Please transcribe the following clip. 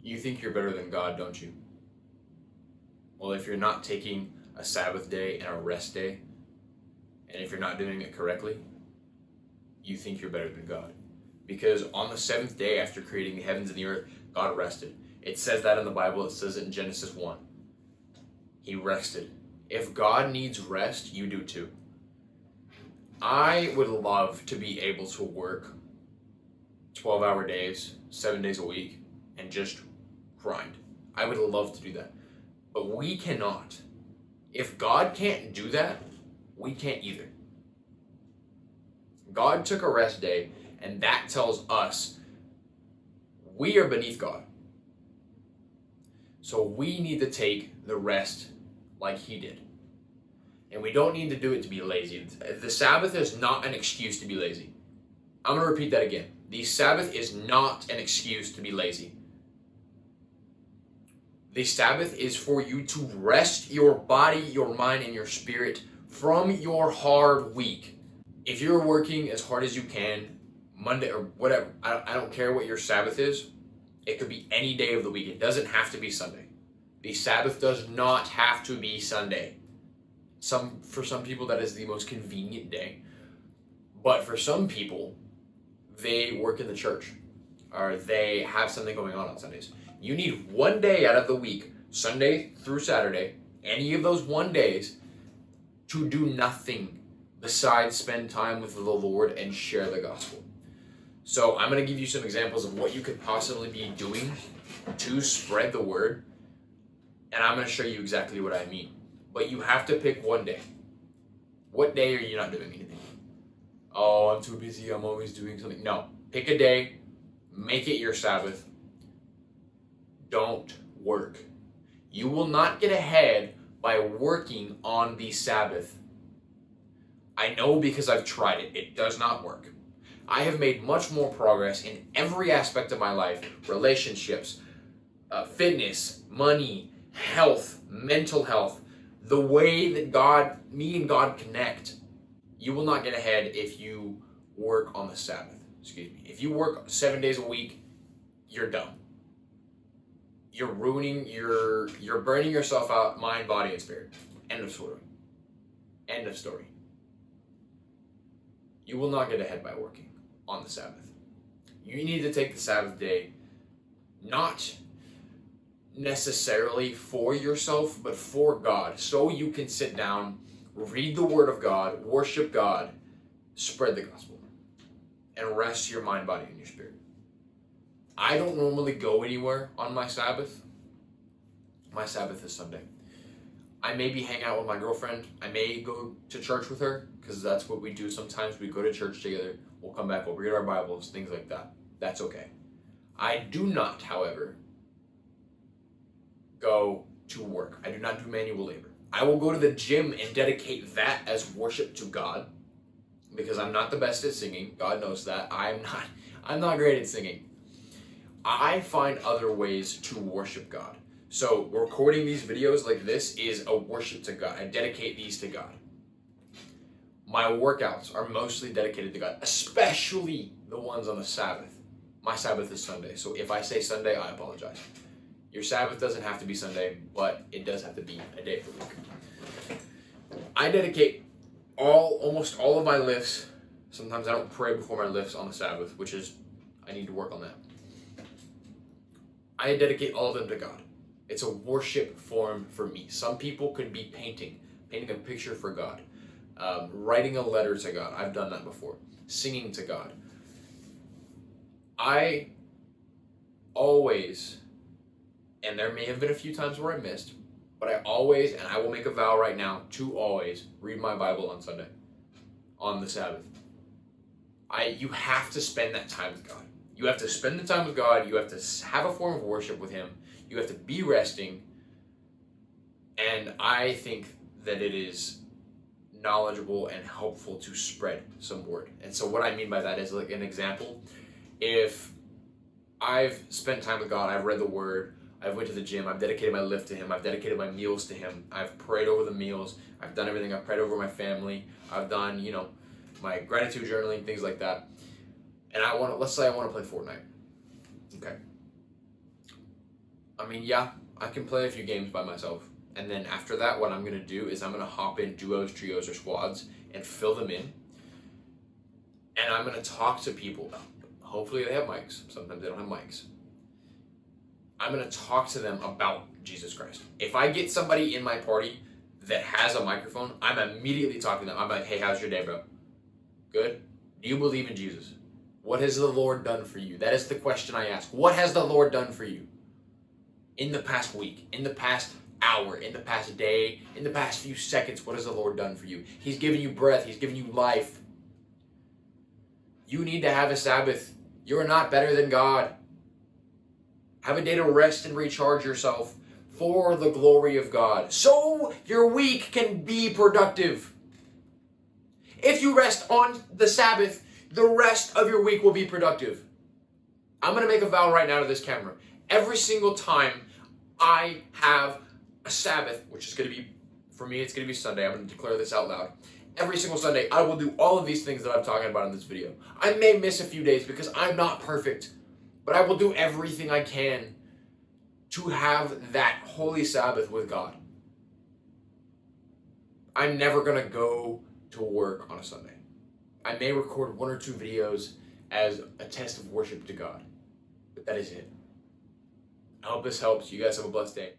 You think you're better than God, don't you? Well, if you're not taking a Sabbath day and a rest day, and if you're not doing it correctly, you think you're better than God. Because on the seventh day after creating the heavens and the earth, God rested. It says that in the Bible. It says it in Genesis 1. He rested. If God needs rest, you do too. I would love to be able to work 12-hour days, 7 days a week, and just grind. I would love to do that. But we cannot. If God can't do that, we can't either. God took a rest day, and that tells us we are beneath God. So we need to take the rest like he did. And we don't need to do it to be lazy. The Sabbath is not an excuse to be lazy. I'm going to repeat that again. The Sabbath is not an excuse to be lazy. The Sabbath is for you to rest your body, your mind, and your spirit from your hard week. If you're working as hard as you can, Monday or whatever, I don't care what your Sabbath is. It could be any day of the week. It doesn't have to be Sunday. The Sabbath does not have to be Sunday. For some people, that is the most convenient day. But for some people, they work in the church or they have something going on Sundays. You need one day out of the week, Sunday through Saturday, any of those 1 days, to do nothing besides spend time with the Lord and share the gospel. So I'm going to give you some examples of what you could possibly be doing to spread the word, and I'm going to show you exactly what I mean. But you have to pick one day. What day are you not doing anything? Oh, I'm too busy, I'm always doing something. No, pick a day, make it your Sabbath. Don't work. You will not get ahead by working on the Sabbath. I know because I've tried it. It does not work. I have made much more progress in every aspect of my life, relationships, fitness, money, health, mental health, the way that me and God connect. You will not get ahead if you work on the Sabbath. If you work 7 days a week, you're done. You're you're burning yourself out, mind, body, and spirit. End of story. End of story. You will not get ahead by working on the Sabbath. You need to take the Sabbath day not necessarily for yourself, but for God, so you can sit down, read the Word of God, worship God, spread the gospel, and rest your mind, body, and your spirit. I don't normally go anywhere on my Sabbath. My Sabbath is Sunday. I maybe hang out with my girlfriend. I may go to church with her, because that's what we do sometimes. We go to church together. We'll come back, we'll read our Bibles, things like that. That's okay. I do not, however, go to work. I do not do manual labor. I will go to the gym and dedicate that as worship to God, because I'm not the best at singing. God knows that. I'm not great at singing. I find other ways to worship God. So recording these videos like this is a worship to God. I dedicate these to God. My workouts are mostly dedicated to God, especially the ones on the Sabbath. My Sabbath is Sunday, so if I say Sunday, I apologize. Your Sabbath doesn't have to be Sunday, but it does have to be a day of the week. I dedicate almost all of my lifts. Sometimes I don't pray before my lifts on the Sabbath, which is, I need to work on that. I dedicate all of them to God. It's a worship form for me. Some people could be painting a picture for God, writing a letter to God. I've done that before. Singing to God. I always, and there may have been a few times where I missed, but I always, and I will make a vow right now to always read my Bible on Sunday, on the Sabbath. You have to spend that time with God. You have to spend the time with God. You have to have a form of worship with Him. You have to be resting. And I think that it is knowledgeable and helpful to spread some word. And so what I mean by that is, like an example, if I've spent time with God, I've read the Word, I've went to the gym, I've dedicated my lift to Him, I've dedicated my meals to Him, I've prayed over the meals, I've done everything, I've prayed over my family, I've done, my gratitude journaling, things like that. And let's say I want to play Fortnite. Okay. I mean, yeah, I can play a few games by myself. And then after that, what I'm going to do is I'm going to hop in duos, trios, or squads and fill them in. And I'm going to talk to people. Hopefully they have mics. Sometimes they don't have mics. I'm going to talk to them about Jesus Christ. If I get somebody in my party that has a microphone, I'm immediately talking to them. I'm like, hey, how's your day, bro? Good? Do you believe in Jesus? What has the Lord done for you? That is the question I ask. What has the Lord done for you? In the past week, in the past hour, in the past day, in the past few seconds, what has the Lord done for you? He's given you breath. He's given you life. You need to have a Sabbath. You're not better than God. Have a day to rest and recharge yourself for the glory of God, so your week can be productive. If you rest on the Sabbath, the rest of your week will be productive. I'm going to make a vow right now to this camera. Every single time I have a Sabbath, which is going to be, for me, it's going to be Sunday. I'm going to declare this out loud. Every single Sunday, I will do all of these things that I'm talking about in this video. I may miss a few days because I'm not perfect, but I will do everything I can to have that holy Sabbath with God. I'm never going to go to work on a Sunday. I may record 1 or 2 videos as a test of worship to God, but that is it. I hope this helps. You guys have a blessed day.